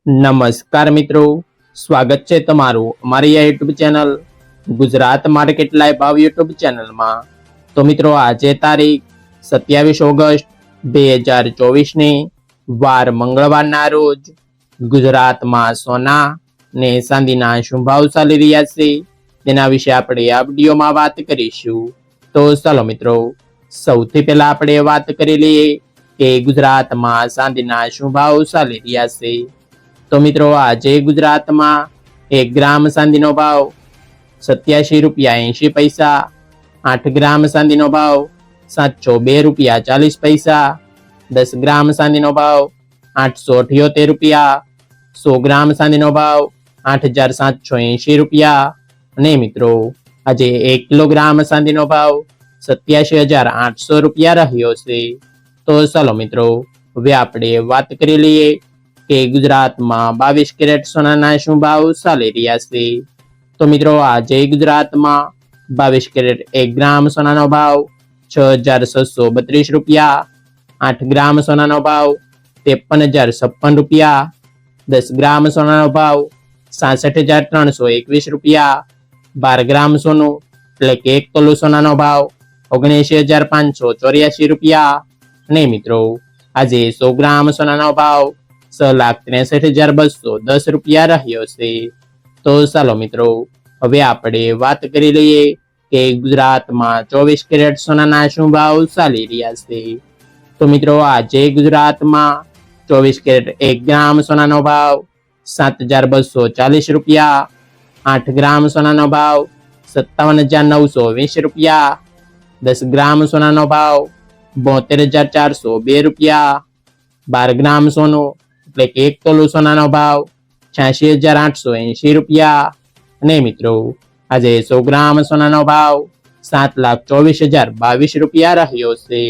નમસ્કાર મિત્રો, સ્વાગત છે તમારું અમારી આ YouTube channel Gujarat market live ભાવ યુટ્યુબ ચેનલમાં। તો મિત્રો આજે તારીખ 27 ઓગસ્ટ 2024 ની વાર મંગળવારના રોજ ગુજરાતમાં સોના ને ચાંદીના શું ભાવ ચાલી રહ્યા છે તેના વિશે આપણે આ વિડીયોમાં વાત કરીશું। તો ચાલો મિત્રો, સૌથી પહેલા આપણે વાત કરી લઈએ કે ગુજરાતમાં ચાંદીના શું ભાવ ચાલી રહ્યા છે। તો મિત્રો આજે ગુજરાતમાં 1 ગ્રામ ચાંદીનો ભાવ 87 રૂપિયા 80 પૈસા, 8 ગ્રામ ચાંદીનો ભાવ 702 રૂપિયા 40 પૈસા, 10 ગ્રામ ચાંદીનો ભાવ 878 રૂપિયા, 100 ગ્રામ ચાંદીનો ભાવ 8780 રૂપિયા અને મિત્રો આજે 1 કિલોગ્રામ ચાંદીનો ભાવ 87800 રૂપિયા રહ્યો છે। તો ચાલો મિત્રો, હવે આપણે વાત કરી લઈએ કે ગુજરાતમાં 22 કેરેટ સોનાના શું ભાવ ચાલી રહ્યા છે। તો મિત્રો આજે ગુજરાતમાં 22 કેરેટ 1 ગ્રામ સોનાનો ભાવ 6632 રૂપિયા, 8 ગ્રામ સોનાનો ભાવ 53056 રૂપિયા, 10 ગ્રામ સોનાનો ભાવ 66321 રૂપિયા, 12 ગ્રામ સોનું એટલે કે 1 તોલું સોનાનો ભાવ 79584 રૂપિયા અને મિત્રો આજે 100 ગ્રામ સોનાનો ભાવ 6,63,210 રૂપિયા રહ્યો છે। તો ચાલો મિત્રો, હવે આપણે વાત કરી લઈએ કે ગુજરાતમાં 24 કેરેટ સોનાના શું ભાવ ચાલી રહ્યા છે। તો મિત્રો આજે ગુજરાતમાં 24 કેરેટ 1 ગ્રામ સોનાનો ભાવ 7,240 રૂપિયા, 8 ગ્રામ સોનાનો ભાવ 57,920 રૂપિયા, 10 ગ્રામ સોનાનો ભાવ 72,402 રૂપિયા, 12 ગ્રામ સોનું એટલે કે 1 તોલું સોનાનો ભાવ 86,880 રૂપિયા અને મિત્રો આજે 100 ગ્રામ સોનાનો ભાવ 7,24,022 રૂપિયા રહ્યો છે।